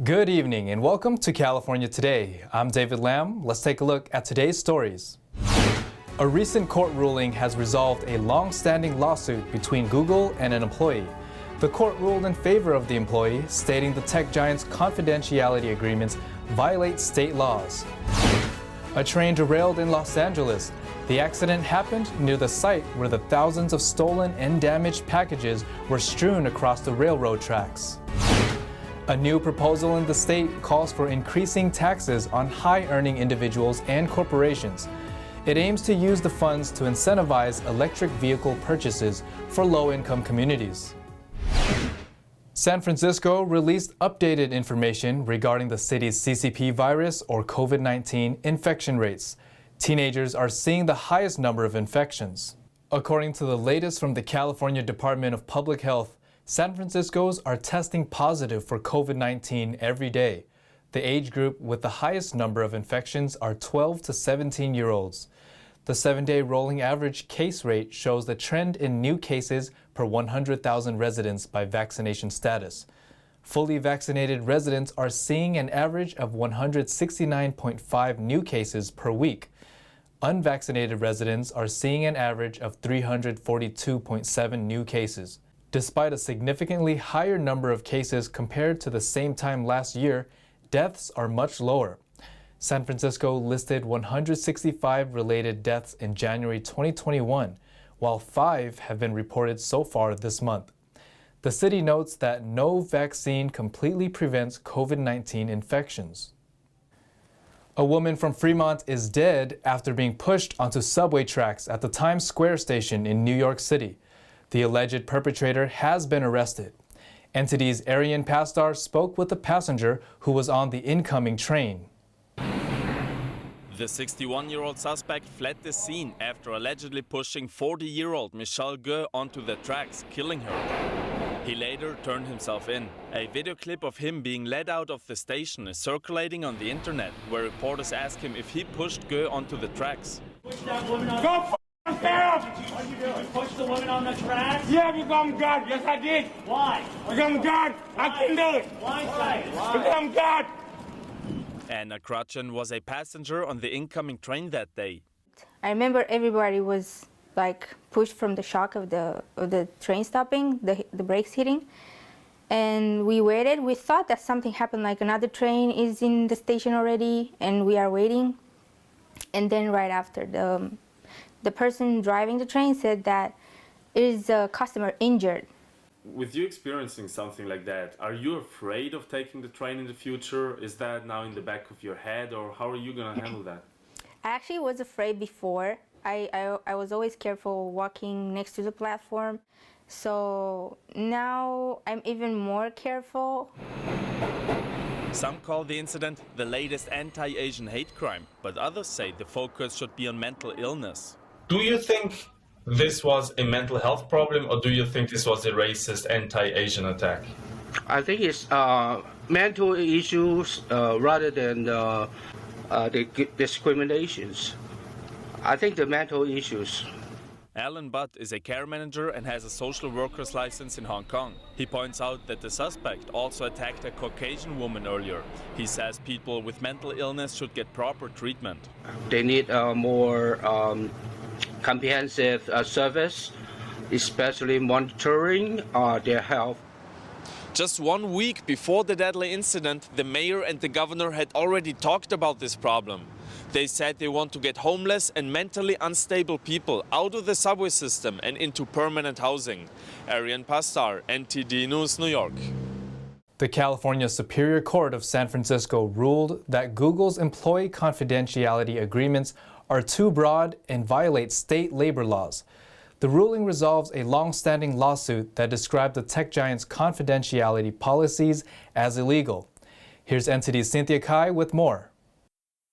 Good evening and welcome to California Today. I'm David Lam. Let's take a look at today's stories. A recent court ruling has resolved a long-standing lawsuit between Google and an employee. The court ruled in favor of the employee, stating the tech giant's confidentiality agreements violate state laws. A train derailed in Los Angeles. The accident happened near the site where the thousands of stolen and damaged packages were strewn across the railroad tracks. A new proposal in the state calls for increasing taxes on high-earning individuals and corporations. It aims to use the funds to incentivize electric vehicle purchases for low-income communities. San Francisco released updated information regarding the city's CCP virus or COVID-19 infection rates. Teenagers are seeing the highest number of infections. According to the latest from the California Department of Public Health, San Francisco's are testing positive for COVID-19 every day. The age group with the highest number of infections are 12 to 17-year-olds. The 7-day rolling average case rate shows the trend in new cases per 100,000 residents by vaccination status. Fully vaccinated residents are seeing an average of 169.5 new cases per week. Unvaccinated residents are seeing an average of 342.7 new cases. Despite a significantly higher number of cases compared to the same time last year, deaths are much lower. San Francisco listed 165 related deaths in January 2021, while 5 have been reported so far this month. The city notes that no vaccine completely prevents COVID-19 infections. A woman from Fremont is dead after being pushed onto subway tracks at the Times Square station in New York City. The alleged perpetrator has been arrested. NTD's Arian Pastar spoke with the passenger who was on the incoming train. The 61-year-old suspect fled the scene after allegedly pushing 40-year-old Michelle Gue onto the tracks, killing her. He later turned himself in. A video clip of him being led out of the station is circulating on the internet, where reporters ask him if he pushed Gue onto the tracks. Push that woman on down! What are you doing? Push the woman on the tracks? Yeah, because I'm God. Yes, I did. Why? Because I'm God. I can do it. Why say it? Because I'm God. Anna Crutchen was a passenger on the incoming train that day. I remember everybody was like pushed from the shock of the train stopping, the brakes hitting. And we waited. We thought that something happened, like another train is in the station already and we are waiting. And then right after, the person driving the train said that it is a customer injured. With you experiencing something like that, are you afraid of taking the train in the future? Is that now in the back of your head, or how are you going to handle that? I actually was afraid before. I was always careful walking next to the platform. So now I'm even more careful. Some call the incident the latest anti-Asian hate crime, but others say the focus should be on mental illness. Do you think this was a mental health problem, or do you think this was a racist anti-Asian attack? I think it's mental issues rather than the discriminations. I think the mental issues. Alan Butt is a care manager and has a social worker's license in Hong Kong. He points out that the suspect also attacked a Caucasian woman earlier. He says people with mental illness should get proper treatment. They need more comprehensive service, especially monitoring their health. Just 1 week before the deadly incident, the mayor and the governor had already talked about this problem. They said they want to get homeless and mentally unstable people out of the subway system and into permanent housing. Arian Pastar, NTD News, New York. The California Superior Court of San Francisco ruled that Google's employee confidentiality agreements are too broad and violate state labor laws. The ruling resolves a long-standing lawsuit that described the tech giant's confidentiality policies as illegal. Here's NTD's Cynthia Kai with more.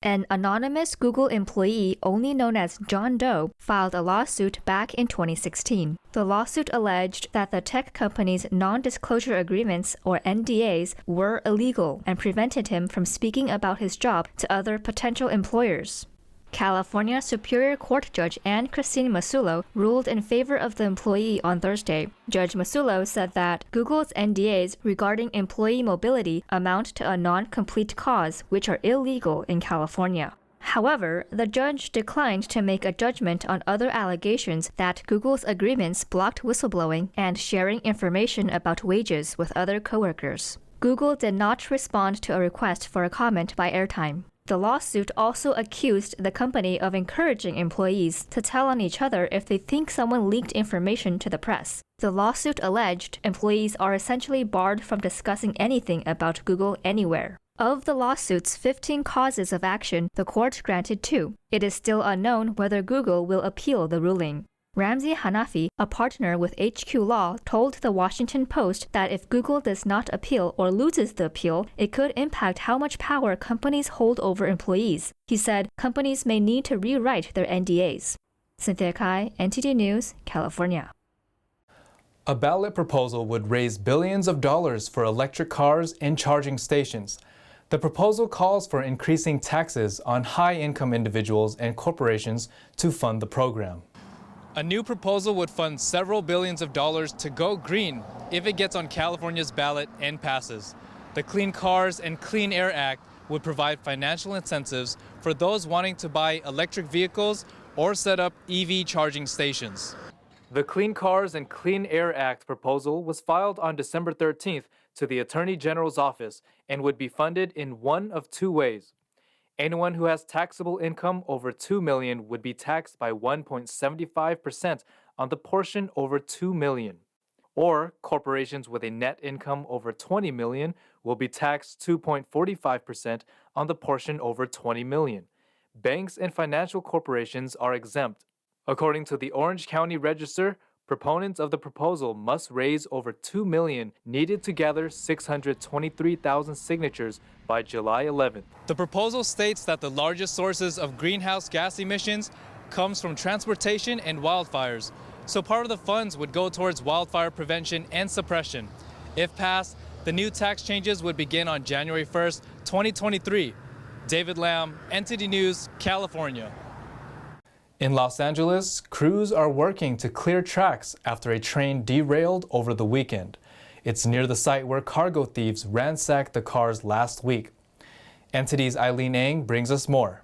An anonymous Google employee, only known as John Doe, filed a lawsuit back in 2016. The lawsuit alleged that the tech company's non-disclosure agreements, or NDAs, were illegal and prevented him from speaking about his job to other potential employers. California Superior Court Judge Ann Christine Masulo ruled in favor of the employee on Thursday. Judge Masulo said that Google's NDAs regarding employee mobility amount to a non-complete cause, which are illegal in California. However, the judge declined to make a judgment on other allegations that Google's agreements blocked whistleblowing and sharing information about wages with other coworkers. Google did not respond to a request for a comment by Airtime. The lawsuit also accused the company of encouraging employees to tell on each other if they think someone leaked information to the press. The lawsuit alleged employees are essentially barred from discussing anything about Google anywhere. Of the lawsuit's 15 causes of action, the court granted 2. It is still unknown whether Google will appeal the ruling. Ramzi Hanafi, a partner with HQ Law, told the Washington Post that if Google does not appeal or loses the appeal, it could impact how much power companies hold over employees. He said companies may need to rewrite their NDAs. Cynthia Kai, NTD News, California. A ballot proposal would raise billions of dollars for electric cars and charging stations. The proposal calls for increasing taxes on high-income individuals and corporations to fund the program. A new proposal would fund several billions of dollars to go green if it gets on California's ballot and passes. The Clean Cars and Clean Air Act would provide financial incentives for those wanting to buy electric vehicles or set up EV charging stations. The Clean Cars and Clean Air Act proposal was filed on December 13th to the Attorney General's office and would be funded in one of 2 ways. Anyone who has taxable income over $2 million would be taxed by 1.75% on the portion over $2 million. Or corporations with a net income over $20 million will be taxed 2.45% on the portion over $20 million. Banks and financial corporations are exempt. According to the Orange County Register, proponents of the proposal must raise over $2 million needed to gather 623,000 signatures by July 11th. The proposal states that the largest sources of greenhouse gas emissions comes from transportation and wildfires, so part of the funds would go towards wildfire prevention and suppression. If passed, the new tax changes would begin on January 1st, 2023. David Lamb, NTD News, California. In Los Angeles, crews are working to clear tracks after a train derailed over the weekend. It's near the site where cargo thieves ransacked the cars last week. NTD's Eileen Ang brings us more.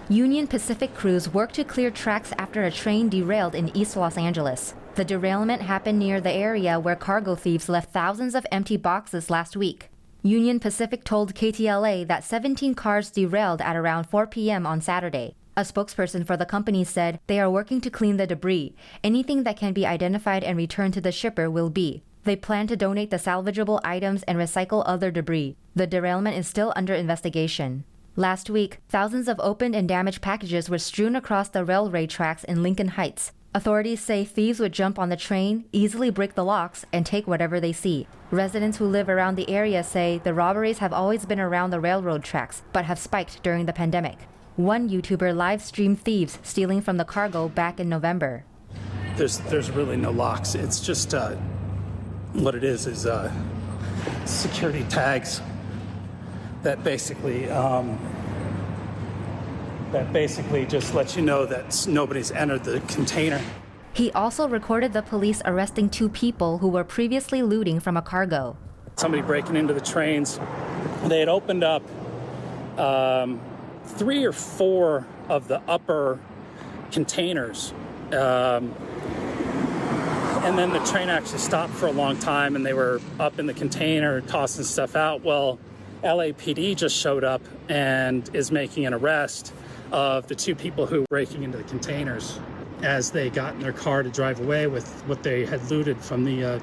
Union Pacific crews worked to clear tracks after a train derailed in East Los Angeles. The derailment happened near the area where cargo thieves left thousands of empty boxes last week. Union Pacific told KTLA that 17 cars derailed at around 4 p.m. on Saturday. A spokesperson for the company said they are working to clean the debris. Anything that can be identified and returned to the shipper will be. They plan to donate the salvageable items and recycle other debris. The derailment is still under investigation. Last week, thousands of opened and damaged packages were strewn across the railway tracks in Lincoln Heights. Authorities say thieves would jump on the train, easily break the locks, and take whatever they see. Residents who live around the area say the robberies have always been around the railroad tracks, but have spiked during the pandemic. One YouTuber live-streamed thieves stealing from the cargo back in November. There's really no locks. It's just what it is security tags that basically just let you know that nobody's entered the container. He also recorded the police arresting 2 people who were previously looting from a cargo. Somebody breaking into the trains. They had opened up 3 or 4 of the upper containers. And then the train actually stopped for a long time and they were up in the container tossing stuff out. Well, LAPD just showed up and is making an arrest of the 2 people who were breaking into the containers as they got in their car to drive away with what they had looted from the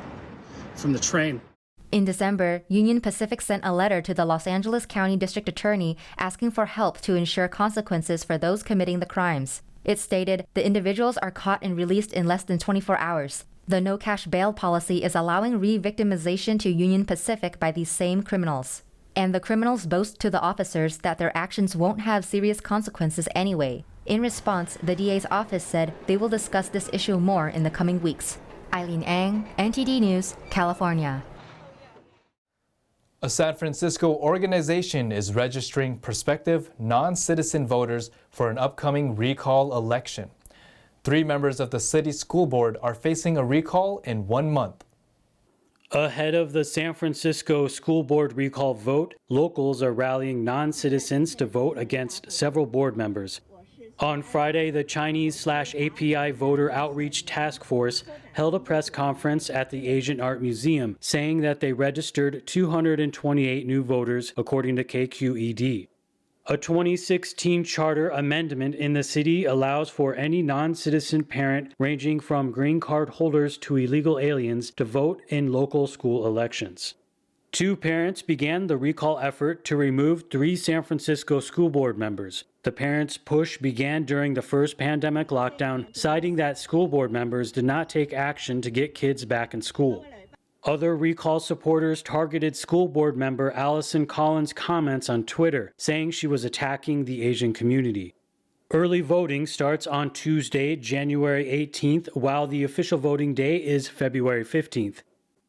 train. In December, Union Pacific sent a letter to the Los Angeles County District Attorney asking for help to ensure consequences for those committing the crimes. It stated the individuals are caught and released in less than 24 hours. The no-cash bail policy is allowing re-victimization to Union Pacific by these same criminals. And the criminals boast to the officers that their actions won't have serious consequences anyway. In response, the DA's office said they will discuss this issue more in the coming weeks. Eileen Ang, NTD News, California. A San Francisco organization is registering prospective non-citizen voters for an upcoming recall election. 3 members of the city school board are facing a recall in 1 month. Ahead of the San Francisco School Board recall vote, locals are rallying non-citizens to vote against several board members. On Friday, the Chinese/API Voter Outreach Task Force held a press conference at the Asian Art Museum, saying that they registered 228 new voters, according to KQED. A 2016 charter amendment in the city allows for any non-citizen parent ranging from green card holders to illegal aliens to vote in local school elections. 2 parents began the recall effort to remove 3 San Francisco school board members. The parents' push began during the first pandemic lockdown, citing that school board members did not take action to get kids back in school. Other recall supporters targeted school board member Allison Collins' comments on Twitter, saying she was attacking the Asian community. Early voting starts on Tuesday, January 18th, while the official voting day is February 15th.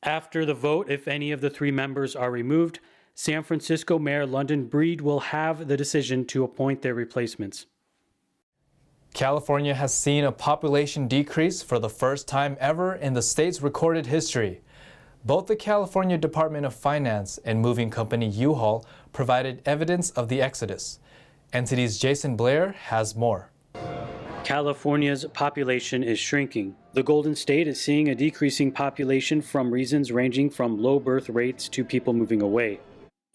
After the vote, if any of the 3 members are removed, San Francisco Mayor London Breed will have the decision to appoint their replacements. California has seen a population decrease for the first time ever in the state's recorded history. Both the California Department of Finance and moving company U-Haul provided evidence of the exodus. NTD's Jason Blair has more. California's population is shrinking. The Golden State is seeing a decreasing population from reasons ranging from low birth rates to people moving away.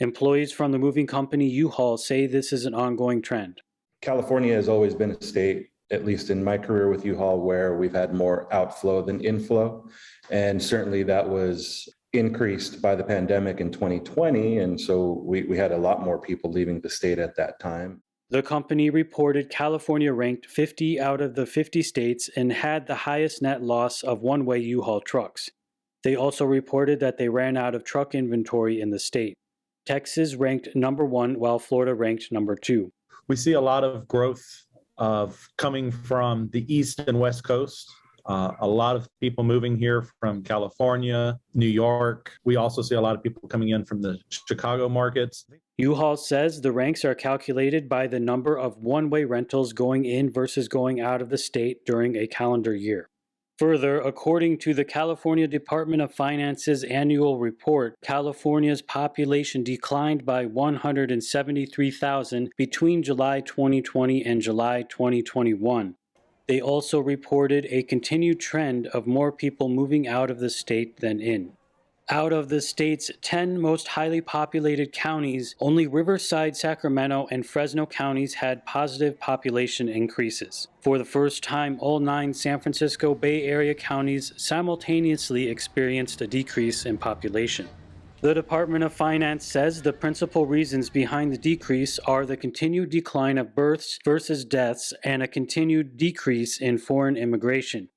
Employees from the moving company U-Haul say this is an ongoing trend. California has always been a state, at least in my career with U-Haul, where we've had more outflow than inflow. And certainly that was increased by the pandemic in 2020. And so we had a lot more people leaving the state at that time. The company reported California ranked 50 out of the 50 states and had the highest net loss of one-way U-Haul trucks. They also reported that they ran out of truck inventory in the state. Texas ranked number 1, while Florida ranked number 2. We see a lot of growth coming from the East and West Coast. A lot of people moving here from California, New York. We also see a lot of people coming in from the Chicago markets. U-Haul says the ranks are calculated by the number of one-way rentals going in versus going out of the state during a calendar year. Further, according to the California Department of Finance's annual report, California's population declined by 173,000 between July 2020 and July 2021. They also reported a continued trend of more people moving out of the state than in. Out of the state's 10 most highly populated counties, only Riverside, Sacramento, and Fresno counties had positive population increases. For the first time, all 9 San Francisco Bay Area counties simultaneously experienced a decrease in population. The Department of Finance says the principal reasons behind the decrease are the continued decline of births versus deaths and a continued decrease in foreign immigration.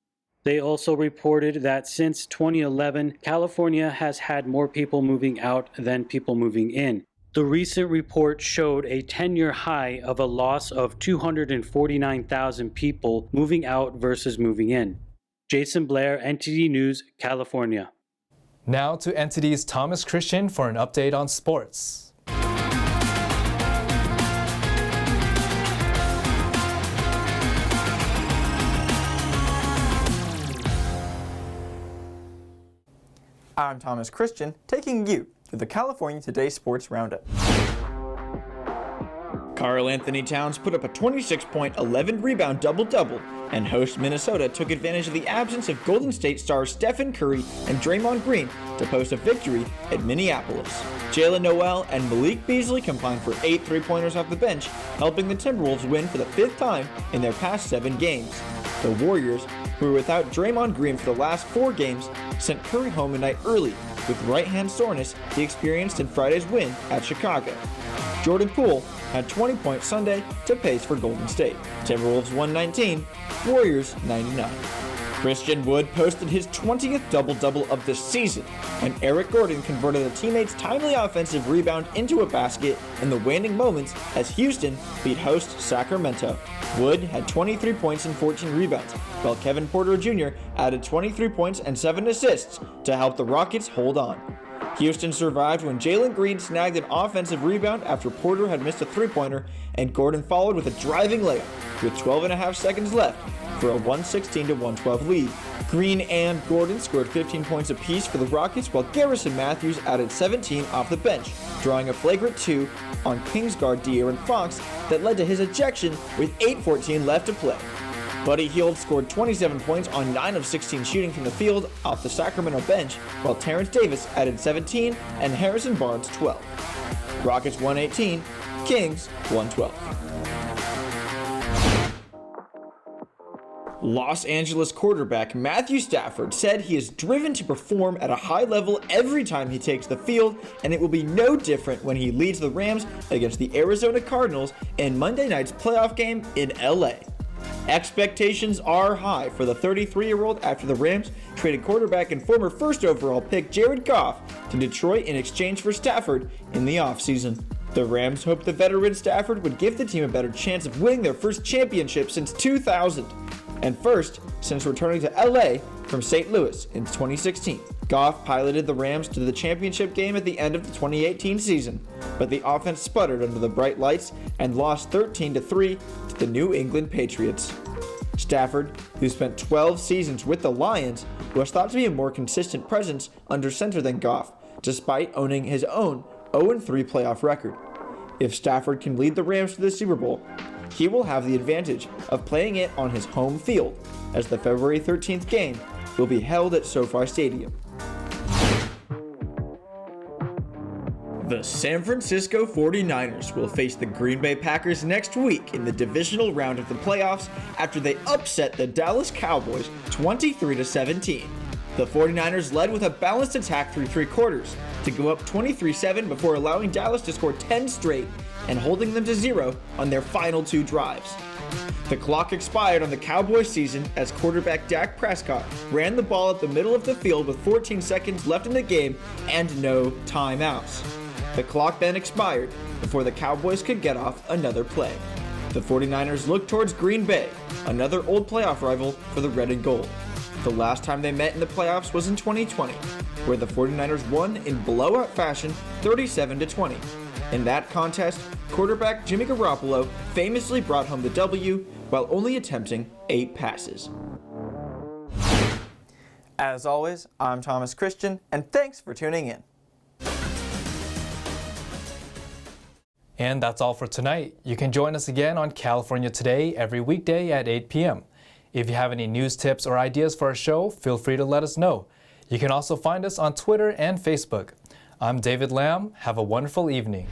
They also reported that since 2011, California has had more people moving out than people moving in. The recent report showed a 10-year high of a loss of 249,000 people moving out versus moving in. Jason Blair, NTD News, California. Now to NTD's Thomas Christian for an update on sports. I'm Thomas Christian, taking you through the California Today Sports Roundup. Karl Anthony Towns put up a 26-point, 11-rebound double-double, and host Minnesota took advantage of the absence of Golden State stars Stephen Curry and Draymond Green to post a victory at Minneapolis. Jalen Noel and Malik Beasley combined for 8 three-pointers off the bench, helping the Timberwolves win for the 5th time in their past 7 games. The Warriors, who were without Draymond Green for the last 4 games, sent Curry home a night early with right-hand soreness he experienced in Friday's win at Chicago. Jordan Poole had 20 points Sunday to pace for Golden State. Timberwolves 119, Warriors 99. Christian Wood posted his 20th double-double of the season, and Eric Gordon converted a teammate's timely offensive rebound into a basket in the waning moments as Houston beat host Sacramento. Wood had 23 points and 14 rebounds, while Kevin Porter Jr. added 23 points and 7 assists to help the Rockets hold on. Houston survived when Jalen Green snagged an offensive rebound after Porter had missed a three-pointer, and Gordon followed with a driving layup with 12.5 seconds left for a 116-112 lead. Green and Gordon scored 15 points apiece for the Rockets, while Garrison Matthews added 17 off the bench, drawing a flagrant 2 on Kings guard De'Aaron Fox that led to his ejection with 8:14 left to play. Buddy Hield scored 27 points on 9 of 16 shooting from the field off the Sacramento bench, while Terrence Davis added 17 and Harrison Barnes 12. Rockets 118, Kings 112. Los Angeles quarterback Matthew Stafford said he is driven to perform at a high level every time he takes the field, and it will be no different when he leads the Rams against the Arizona Cardinals in Monday night's playoff game in LA. Expectations are high for the 33-year-old after the Rams traded quarterback and former first overall pick Jared Goff to Detroit in exchange for Stafford in the offseason. The Rams hoped the veteran Stafford would give the team a better chance of winning their first championship since 2000, and first since returning to LA from St. Louis in 2016. Goff piloted the Rams to the championship game at the end of the 2018 season, but the offense sputtered under the bright lights and lost 13-3 to the New England Patriots. Stafford, who spent 12 seasons with the Lions, was thought to be a more consistent presence under center than Goff, despite owning his own 0-3 playoff record. If Stafford can lead the Rams to the Super Bowl, he will have the advantage of playing it on his home field, as the February 13th game will be held at SoFi Stadium. The San Francisco 49ers will face the Green Bay Packers next week in the divisional round of the playoffs after they upset the Dallas Cowboys 23-17. The 49ers led with a balanced attack through three quarters to go up 23-7 before allowing Dallas to score 10 straight and holding them to 0 on their final two drives. The clock expired on the Cowboys season as quarterback Dak Prescott ran the ball up the middle of the field with 14 seconds left in the game and no timeouts. The clock then expired before the Cowboys could get off another play. The 49ers looked towards Green Bay, another old playoff rival for the Red and Gold. The last time they met in the playoffs was in 2020, where the 49ers won in blowout fashion 37-20. In that contest, quarterback Jimmy Garoppolo famously brought home the W while only attempting 8 passes. As always, I'm Thomas Christian, and thanks for tuning in. And that's all for tonight. You can join us again on California Today every weekday at 8 p.m. If you have any news tips or ideas for our show, feel free to let us know. You can also find us on Twitter and Facebook. I'm David Lamb. Have a wonderful evening.